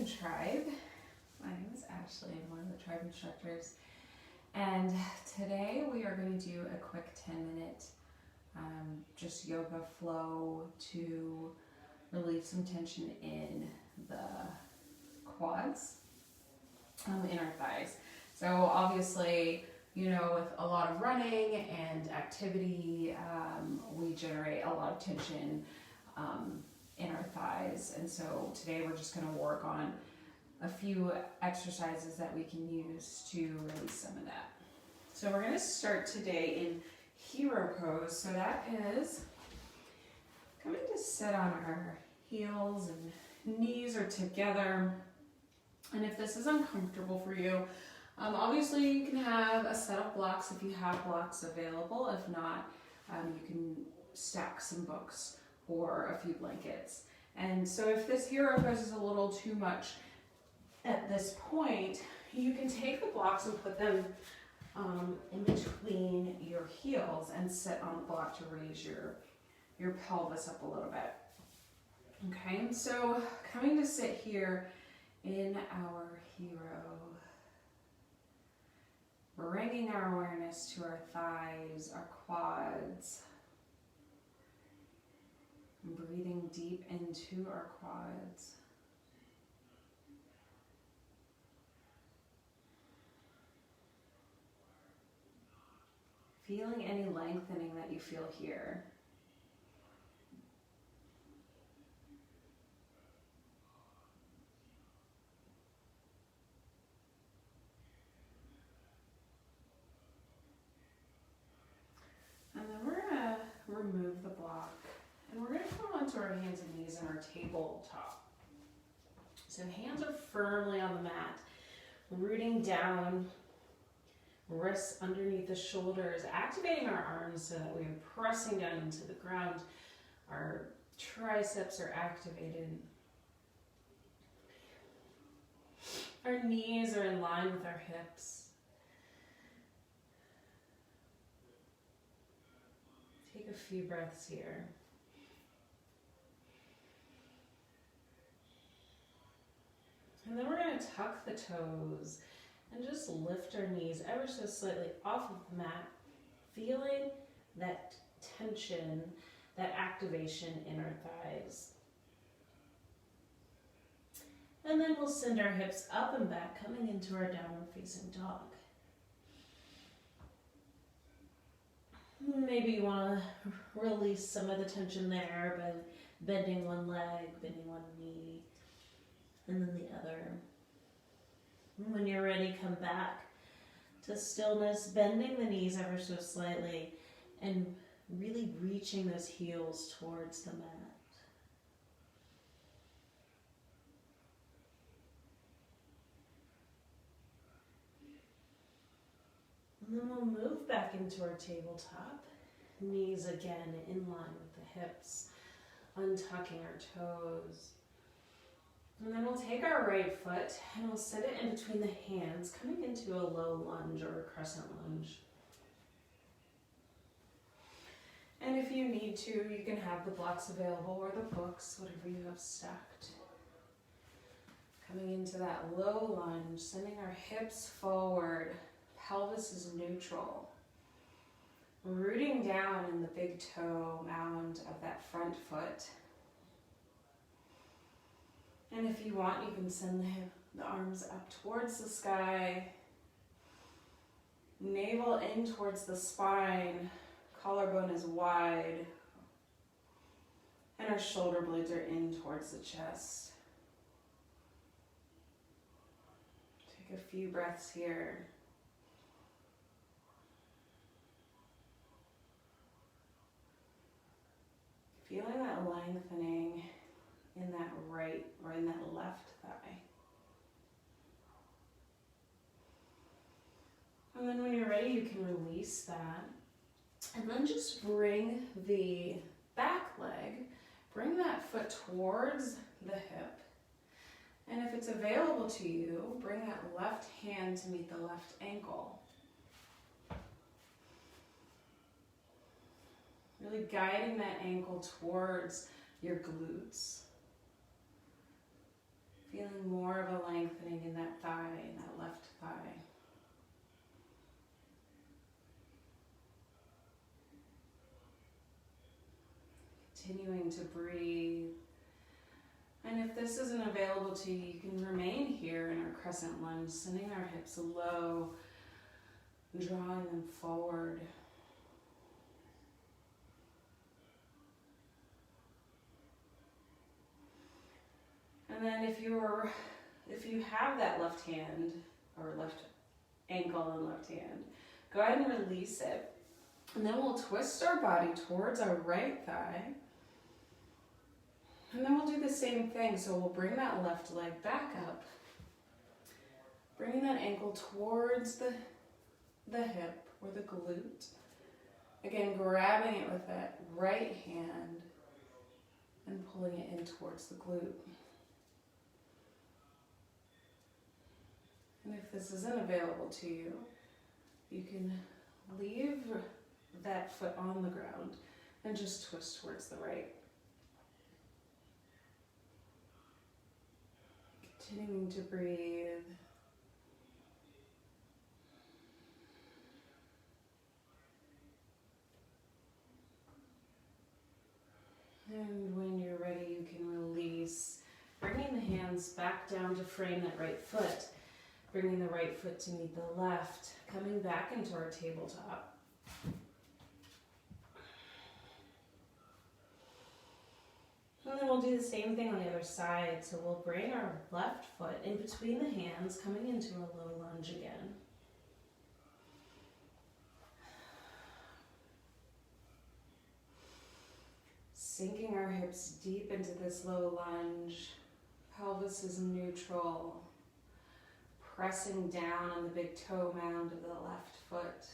Tribe. My name is Ashley. I'm one of the Tribe instructors. And today we are going to do a quick 10-minute just yoga flow to relieve some tension in the quads, in our thighs. So obviously, you know, with a lot of running and activity, we generate a lot of tension in our thighs. And so today we're just going to work on a few exercises that we can use to release some of that. So we're going to start today in hero pose. So that is coming to sit on our heels and knees are together. And if this is uncomfortable for you, obviously you can have a set of blocks if you have blocks available. If not, you can stack some books or a few blankets. And so if this hero pose is a little too much at this point, you can take the blocks and put them in between your heels and sit on the block to raise your pelvis up a little bit. Okay, so coming to sit here in our hero, bringing our awareness to our thighs, our quads, breathing deep into our quads. Feeling any lengthening that you feel here. And then we're going to remove the block. And we're going to come onto our hands and knees on our tabletop. So hands are firmly on the mat, rooting down, wrists underneath the shoulders, activating our arms so that we are pressing down into the ground. Our triceps are activated. Our knees are in line with our hips. Take a few breaths here. And then we're going to tuck the toes and just lift our knees ever so slightly off of the mat, feeling that tension, that activation in our thighs. And then we'll send our hips up and back, coming into our downward facing dog. Maybe you want to release some of the tension there by bending one leg, bending one knee, and then the other. When you're ready, come back to stillness, bending the knees ever so slightly and really reaching those heels towards the mat. And then we'll move back into our tabletop. Knees again in line with the hips, untucking our toes. And then we'll take our right foot and we'll set it in between the hands, coming into a low lunge or a crescent lunge. And if you need to, you can have the blocks available or the books, whatever you have stacked. Coming into that low lunge, sending our hips forward, pelvis is neutral. Rooting down in the big toe mound of that front foot. And if you want, you can send the arms up towards the sky, navel in towards the spine, collarbone is wide, and our shoulder blades are in towards the chest. Take a few breaths here. Feeling that lengthening in that right or in that left thigh. And then when you're ready, you can release that. And then just bring the back leg, bring that foot towards the hip. And if it's available to you, bring that left hand to meet the left ankle. Really guiding that ankle towards your glutes. Feeling more of a lengthening in that thigh, in that left thigh. Continuing to breathe. And if this isn't available to you, you can remain here in our crescent lunge, sending our hips low, drawing them forward. And then if you have that left hand, or left ankle and left hand, go ahead and release it. And then we'll twist our body towards our right thigh. And then we'll do the same thing. So we'll bring that left leg back up, bringing that ankle towards the hip or the glute. Again, grabbing it with that right hand and pulling it in towards the glute. And if this isn't available to you, you can leave that foot on the ground and just twist towards the right. Continuing to breathe. And when you're ready, you can release, bringing the hands back down to frame that right foot. Bringing the right foot to meet the left, coming back into our tabletop. And then we'll do the same thing on the other side. So we'll bring our left foot in between the hands, coming into a low lunge again. Sinking our hips deep into this low lunge. Pelvis is neutral. Pressing down on the big toe mound of the left foot.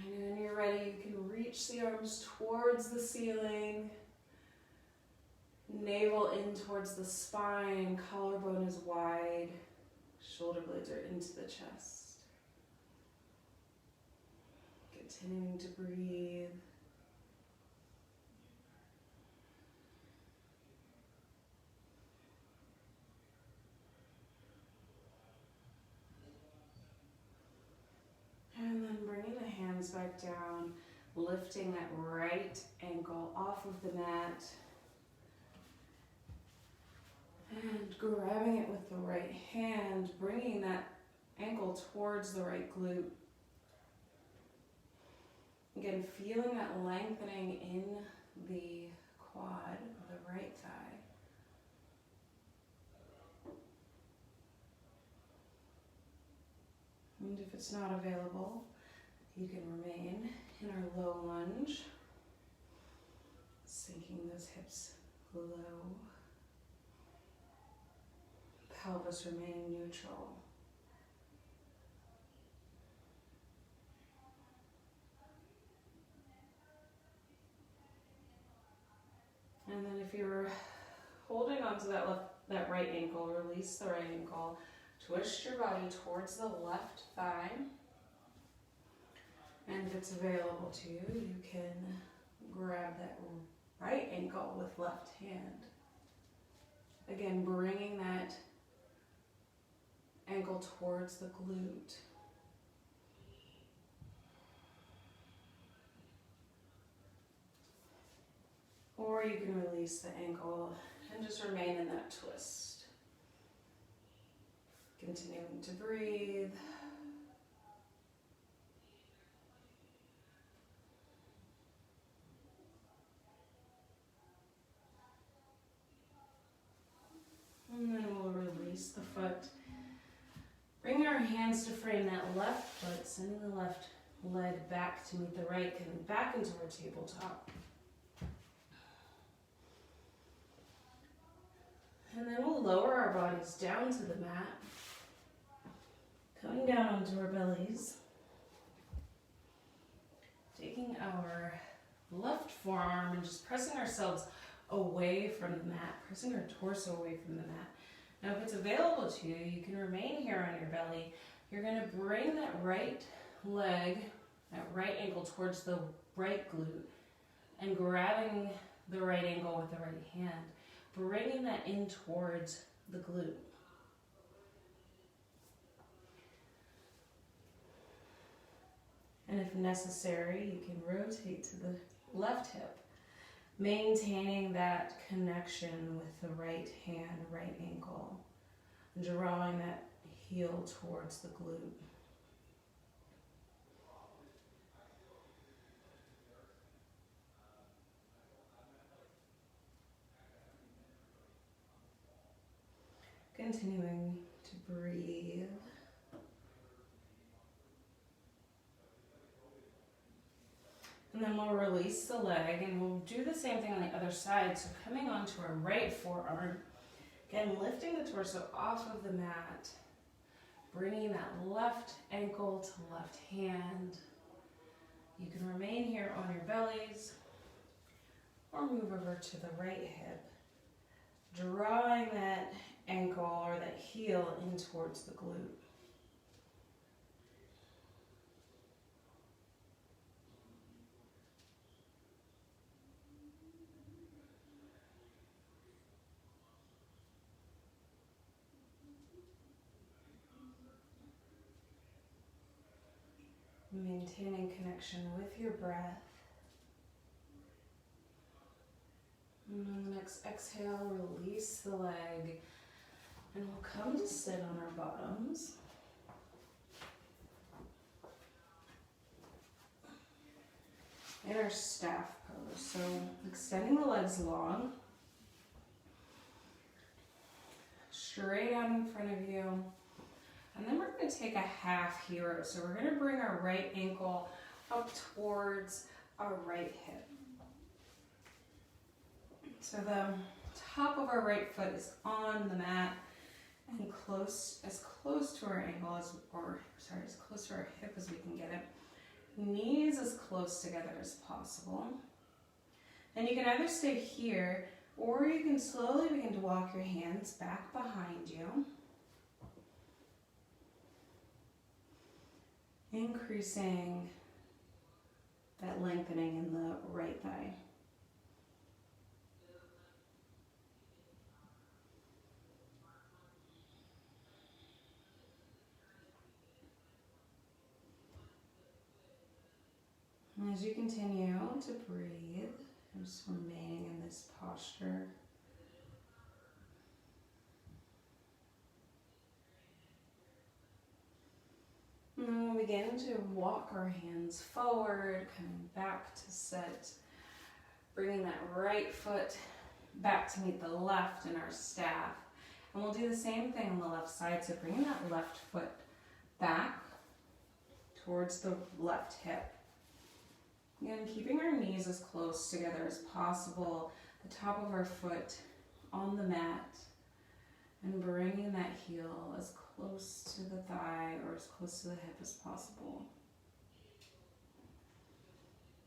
And when you're ready, you can reach the arms towards the ceiling. Navel in towards the spine. Collarbone is wide. Shoulder blades are into the chest. Continuing to breathe. And then bringing the hands back down, lifting that right ankle off of the mat. And grabbing it with the right hand, bringing that ankle towards the right glute. Again, feeling that lengthening in the quad of the right thigh. And if it's not available, you can remain in our low lunge, sinking those hips low, pelvis remaining neutral. And then if you're holding onto that right ankle, release the right ankle. Twist your body towards the left thigh. And if it's available to you, you can grab that right ankle with left hand. Again, bringing that ankle towards the glute. Or you can release the ankle and just remain in that twist. Continuing to breathe. And then we'll release the foot. Bring our hands to frame that left foot, sending the left leg back to meet the right, coming back into our tabletop. And then we'll lower our bodies down to the mat. Coming down onto our bellies, taking our left forearm and just pressing ourselves away from the mat, pressing our torso away from the mat. Now if it's available to you, you can remain here on your belly. You're going to bring that right leg, that right ankle towards the right glute and grabbing the right ankle with the right hand. bringing that in towards the glute. And if necessary, you can rotate to the left hip, maintaining that connection with the right hand, right ankle, drawing that heel towards the glute. Continuing to breathe. And then we'll release the leg and we'll do the same thing on the other side. So coming onto our right forearm, again lifting the torso off of the mat, bringing that left ankle to left hand. You can remain here on your bellies or move over to the right hip, drawing that ankle or that heel in towards the glute. Maintaining connection with your breath. And on the next exhale, release the leg. And we'll come to sit on our bottoms. In our staff pose. So extending the legs long. Straight out in front of you. And then we're going to take a half hero. So we're going to bring our right ankle up towards our right hip. So the top of our right foot is on the mat and as close to our ankle as close to our hip as we can get it. Knees as close together as possible. And you can either stay here or you can slowly begin to walk your hands back behind you. Increasing that lengthening in the right thigh. And as you continue to breathe, just remaining in this posture. And then we'll begin to walk our hands forward, coming back to sit, bringing that right foot back to meet the left in our staff. And we'll do the same thing on the left side, so bringing that left foot back towards the left hip. Again, keeping our knees as close together as possible, the top of our foot on the mat, and bringing that heel as close to the thigh or as close to the hip as possible.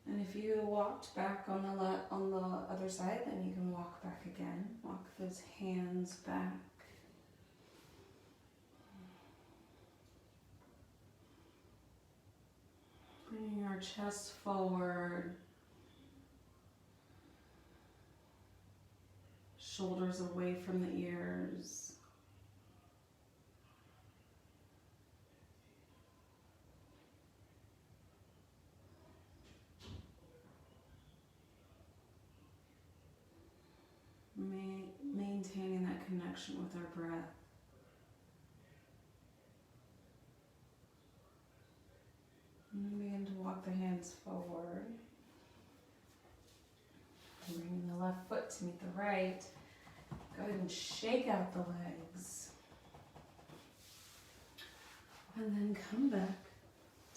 And if you walked back on the other side, then you can walk back again. Walk those hands back. Bringing our chest forward. Shoulders away from the ears. Maintaining that connection with our breath. And begin to walk the hands forward. Bringing the left foot to meet the right. Go ahead and shake out the legs. And then come back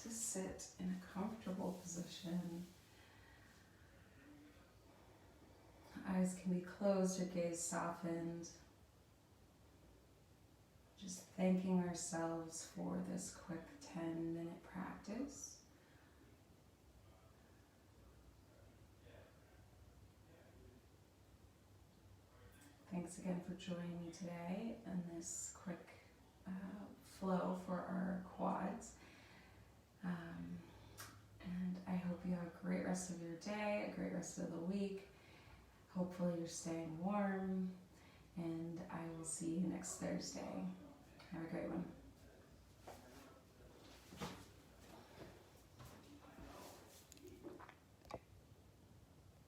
to sit in a comfortable position. Eyes can be closed or gaze softened. Just thanking ourselves for this quick 10-minute practice. Thanks again for joining me today in this quick flow for our quads. And I hope you have a great rest of your day, a great rest of the week. Hopefully you're staying warm, and I will see you next Thursday. Have a great one.